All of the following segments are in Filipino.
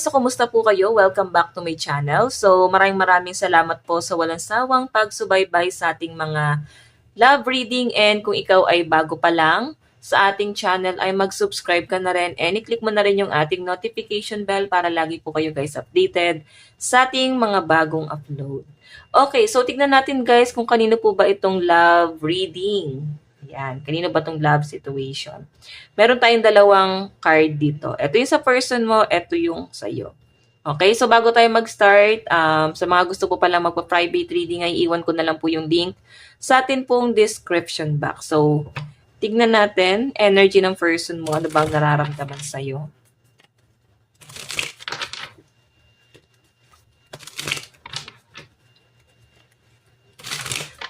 guys, so kumusta po kayo? Welcome back to my channel. So maraming salamat po sa walang sawang pagsubaybay sa ating mga love reading, and kung ikaw ay bago pa lang sa ating channel ay mag-subscribe ka na rin and i-click mo na rin yung ating notification bell para lagi po kayo guys updated sa ating mga bagong upload. Okay, so tignan natin guys kung kanino po ba itong love reading. Yan, kanino ba itong love situation? Meron tayong dalawang card dito. Ito yung sa person mo, ito yung sa'yo. Okay, so bago tayo mag-start, sa mga gusto po palang magpa-private reading ay iwan ko na lang po yung link sa atin pong description box. So, tignan natin, energy ng person mo, ano bang nararamdaman sa'yo?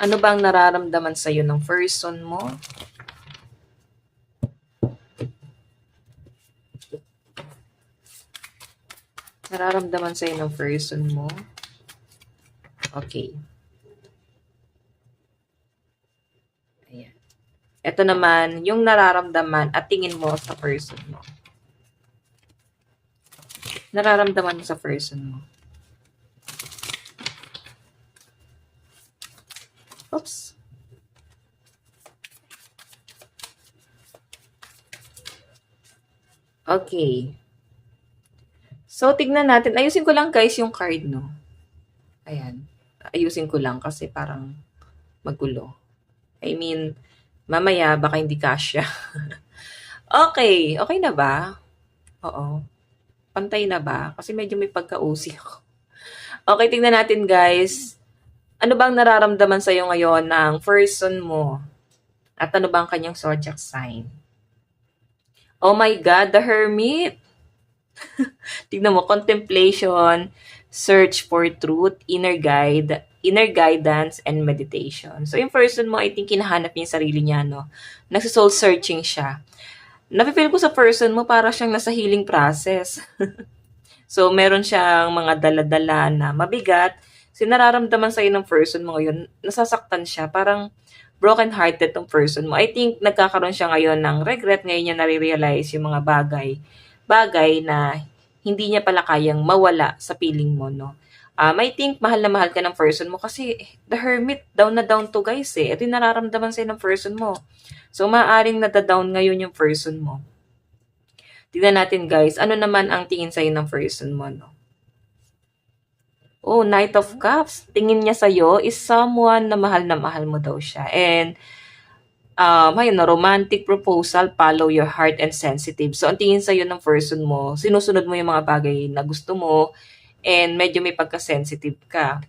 Ano bang nararamdaman sa'yo ng person mo? Nararamdaman sa'yo ng person mo? Okay. Ayan. Ito naman, yung nararamdaman at tingin mo sa person mo. Nararamdaman mo sa person mo. Oops. Okay. So, tignan natin. Ayusin ko lang guys yung card, no? Ayan. Ayusin ko lang kasi parang magulo. I mean, mamaya baka hindi kasya. Okay. Okay na ba? Oo. Pantay na ba? Kasi medyo may pagka-usi ako. Okay, tignan natin guys. Ano bang nararamdaman sa'yo ngayon ng person mo? At ano bang kanyang zodiac sign? Oh my God, the Hermit! Tignan mo, contemplation, search for truth, inner guidance, and meditation. So, yung person mo, I think, hinahanap niya yung sarili niya, no? Nagsa-soul searching siya. Nafe-feel ko sa person mo, para siyang nasa healing process. So, meron siyang mga dala-dala na mabigat. Nararamdaman sa'yo ng person mo ngayon, nasasaktan siya, parang broken-hearted tong person mo. I think nagkakaroon siya ngayon ng regret, ngayon niya nare-realize yung mga bagay na hindi niya pala kayang mawala sa feeling mo, no? I think mahal na mahal ka ng person mo kasi the Hermit, down na down to guys eh. Ito yung nararamdaman sa'yo ng person mo. So, maaaring nada-down ngayon yung person mo. Tignan natin guys, ano naman ang tingin sa'yo ng person mo, no? Oh, Knight of Cups. Tingin niya sa'yo is someone na mahal mo daw siya. And, ayun na, romantic proposal, follow your heart and sensitive. So, ang tingin sa'yo ng person mo, sinusunod mo yung mga bagay na gusto mo, and medyo may pagka-sensitive ka.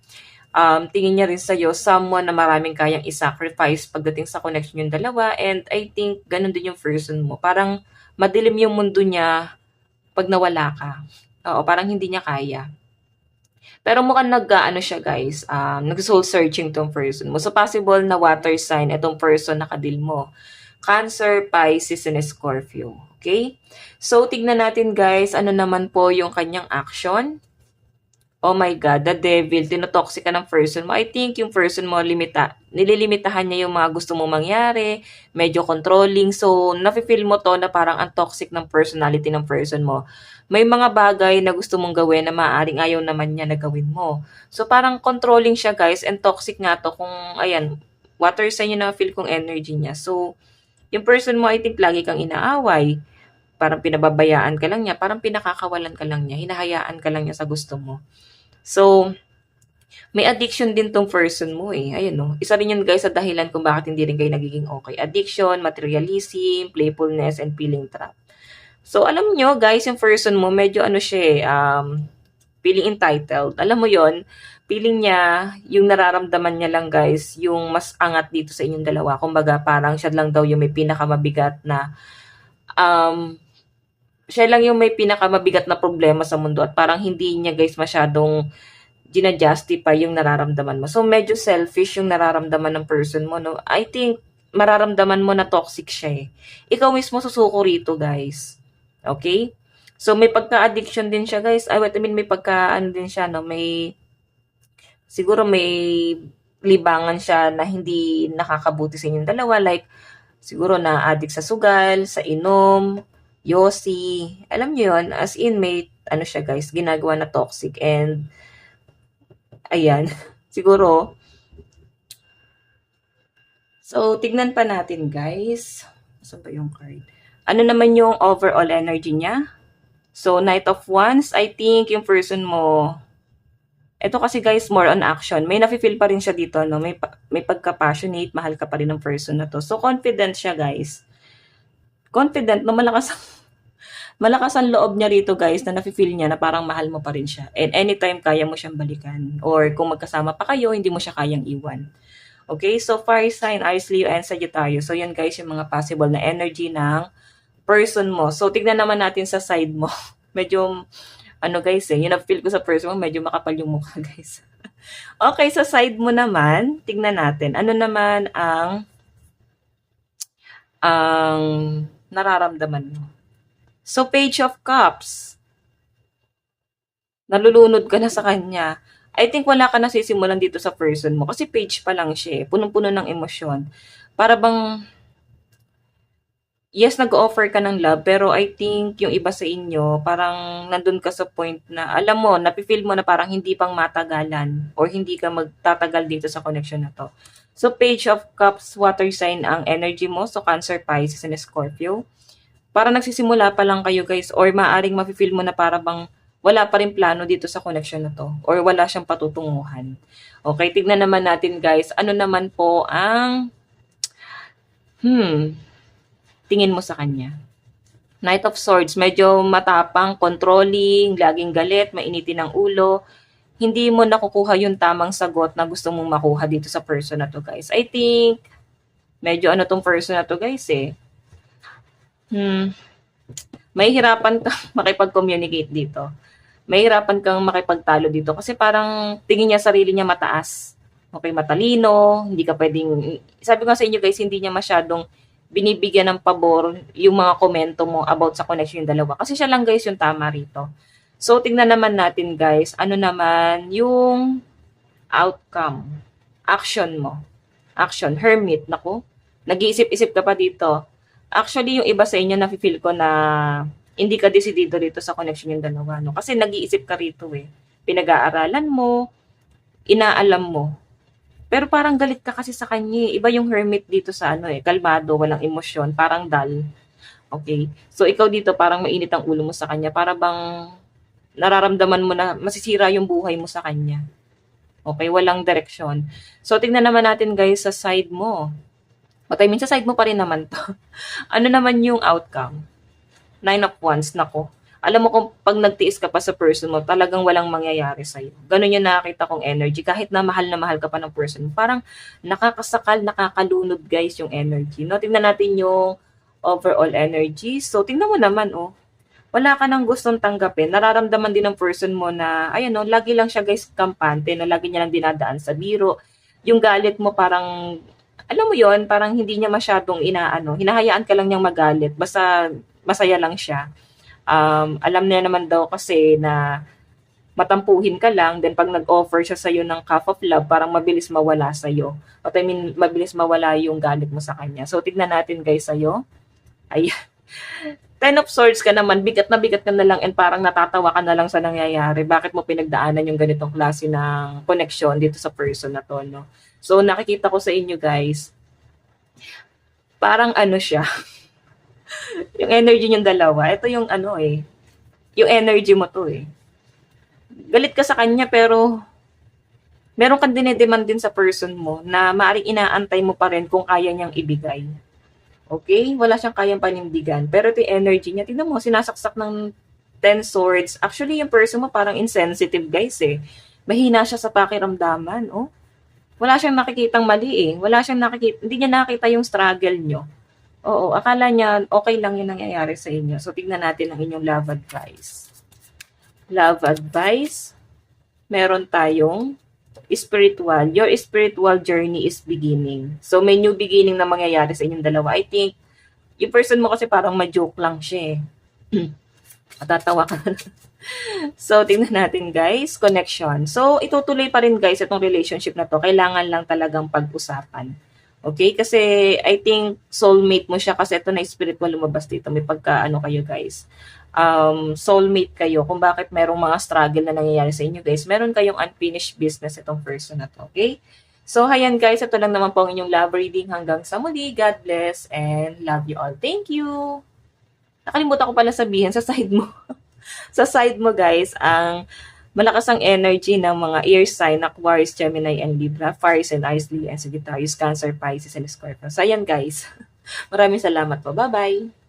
Tingin niya rin sa'yo, someone na maraming kayang i-sacrifice pagdating sa connection yung dalawa, and I think ganun din yung person mo. Parang madilim yung mundo niya pag nawala ka. Oo, parang hindi niya kaya. Pero mukhang nag-ano siya guys, nag-soul searching tong person mo. So possible na water sign itong person na kadil mo. Cancer, Pisces, and Scorpio. Okay? So tignan natin guys, ano naman po yung kanyang action. Oh my God, the devil, tinotoxic ka ng person mo. I think yung person mo, nililimitahan niya yung mga gusto mong mangyari, medyo controlling. So, nafe-feel mo to na parang ang toxic ng personality ng person mo. May mga bagay na gusto mong gawin na maaaring ayaw naman niya na gawin mo. So, parang controlling siya guys, and toxic nga to kung, ayan, water sign yung na-feel kong energy niya. So, yung person mo, I think, lagi kang inaaway. Parang pinababayaan ka lang niya, parang pinakakawalan ka lang niya, hinahayaan ka lang niya sa gusto mo. So, may addiction din tong person mo eh. Ayun no. Isa rin yun guys sa dahilan kung bakit hindi rin kayo nagiging okay. Addiction, materialism, playfulness, and feeling trap. So, alam nyo guys, yung person mo, medyo ano siya eh, feeling entitled. Alam mo yon, feeling niya, yung nararamdaman niya lang guys, yung mas angat dito sa inyong dalawa. Kumbaga, parang siya lang daw yung may pinakamabigat na, siya lang yung may pinakamabigat na problema sa mundo at parang hindi niya guys masyadong gina-justify yung nararamdaman mo. So, medyo selfish yung nararamdaman ng person mo, no? I think, mararamdaman mo na toxic siya eh. Ikaw mismo susuko rito, guys. Okay? So, may pagka-addiction din siya, guys. May pagka-ano din siya, no? Siguro may libangan siya na hindi nakakabuti sa inyong dalawa. Like, siguro na addict sa sugal, sa inom, yosi. Alam niyo yun, as in, may ano siya guys, ginagawa na toxic and ayan, siguro. So, tignan pa natin guys. Saan ba yung card? Ano naman yung overall energy niya? So, Knight of Wands, I think yung person mo, ito kasi guys, more on action. May nafe-feel pa rin siya dito, no? May pagka-passionate, mahal ka pa rin ng person na to. So, confident siya guys. Confident, no? Malakas ang loob niya rito guys, na nafe-feel niya na parang mahal mo pa rin siya. And anytime kaya mo siyang balikan. Or kung magkasama pa kayo, hindi mo siya kayang iwan. Okay, so fire sign, Aries, Leo, and Sagittarius. So, yan guys, yung mga possible na energy ng person mo. So, tignan naman natin sa side mo. Medyo, ano guys yung na-feel ko sa person mo, medyo makapal yung mukha guys. Okay, sa side mo naman, tignan natin. Ano naman ang nararamdaman mo? So, Page of Cups. Nalulunod ka na sa kanya. I think wala ka na sisimulan dito sa person mo. Kasi page pa lang siya. Punong-puno ng emosyon. Para bang, yes, nag-offer ka ng love. Pero I think yung iba sa inyo, parang nandun ka sa point na, alam mo, napifeel mo na parang hindi pang matagalan. Or hindi ka magtatagal dito sa connection na to. So, Page of Cups, water sign ang energy mo. So, Cancer, Pisces, and Scorpio. Para nagsisimula pa lang kayo guys. Or maaring mafe-feel mo na para bang wala pa rin plano dito sa connection na to or wala siyang patutunguhan. Okay, tignan naman natin guys, ano naman po ang tingin mo sa kanya. Knight of Swords, medyo matapang, controlling, laging galit, mainitin ang ulo. Hindi mo nakukuha yung tamang sagot na gusto mong makuha dito sa person na to guys. I think, medyo ano tong person na to guys may hirapan kang makipag-communicate dito. May hirapan kang makipagtalo dito kasi parang tingin niya sarili niya mataas. Okay, matalino, hindi ka pwedeng, sabi ko sa inyo guys, hindi niya masyadong binibigyan ng pabor yung mga komento mo about sa connection yung dalawa. Kasi siya lang guys yung tama rito. So, tingnan naman natin guys, ano naman yung outcome, action mo. Action, hermit, naku, nag-iisip-isip ka pa dito. Actually, yung iba sa inyo, nafe-feel ko na hindi ka desidido dito sa connection yung dalawa. No? Kasi nag-iisip ka rito Pinag-aaralan mo, inaalam mo. Pero parang galit ka kasi sa kanya. Iba yung hermit dito sa kalmado, walang emosyon, parang dull. Okay? So, ikaw dito parang mainit ang ulo mo sa kanya. Para bang nararamdaman mo na masisira yung buhay mo sa kanya. Okay? Walang direksyon. So, tingnan naman natin guys sa side mo. But I mean, sa side mo pa rin naman to. Ano naman yung outcome? 9 of Wands, nako. Alam mo kung pag nagtiis ka pa sa person mo, talagang walang mangyayari sa'yo. Ganun yung nakakita kong energy. Kahit na mahal ka pa ng person, parang nakakasakal, nakakalunod guys yung energy. No? Tingnan natin yung overall energy. So, tingnan mo naman, wala ka nang gustong tanggapin. Nararamdaman din ng person mo na, lagi lang siya guys kampante, no? Lagi niya lang dinadaan sa biro. Yung galit mo parang, alam mo yon parang hindi niya masyadong hinahayaan ka lang niyang magalit. Basta masaya lang siya. Alam niya naman daw kasi na matampuhin ka lang, then pag nag-offer siya sa'yo ng cup of love, parang mabilis mawala sa'yo. But I mean, mabilis mawala yung galit mo sa kanya. So, tignan natin guys sa'yo. Ayan. 10 of Swords ka naman, bigat ka na lang and parang natatawa ka na lang sa nangyayari. Bakit mo pinagdaanan yung ganitong klase ng connection dito sa person na to, no? So, nakikita ko sa inyo guys, parang siya, yung energy niyong dalawa, ito yung yung energy mo to Galit ka sa kanya pero meron kang dinedemand din sa person mo na maaaring inaantay mo pa rin kung kaya niyang ibigay. Okay? Wala siyang kayang panindigan. Pero ito yung energy niya. Tingnan mo, sinasaksak ng 10 swords. Actually, yung person mo parang insensitive guys Mahina siya sa pakiramdaman. Wala siyang nakikitang mali hindi niya nakita yung struggle niyo. Oo, akala niya okay lang yung nangyayari sa inyo. So, tignan natin ang inyong love advice. Love advice. Meron tayong spiritual. Your spiritual journey is beginning. So, may new beginning na mangyayari sa inyong dalawa. I think, yung person mo kasi parang ma-joke lang siya Matatawa ka na. So, tingnan natin guys. Connection. So, itutuloy pa rin guys itong relationship na to. Kailangan lang talagang pag-usapan. Okay? Kasi I think soulmate mo siya kasi ito na spirit mo lumabas dito. May pagka-ano kayo guys. Soulmate kayo kung bakit merong mga struggle na nangyayari sa inyo guys. Meron kayong unfinished business itong person na to. Okay? So, ayan guys. Ito lang naman po ang inyong love reading. Hanggang sa muli. God bless and love you all. Thank you! Nakalimutan ko pala sabihin sa side mo. Sa side mo guys, ang malakas ang energy ng mga air sign, Aquarius, Gemini, and Libra, Fire sign, Aries, Leo, and Sagittarius, Cancer, Pisces, and Scorpio. So, ayan guys. Maraming salamat po. Bye-bye!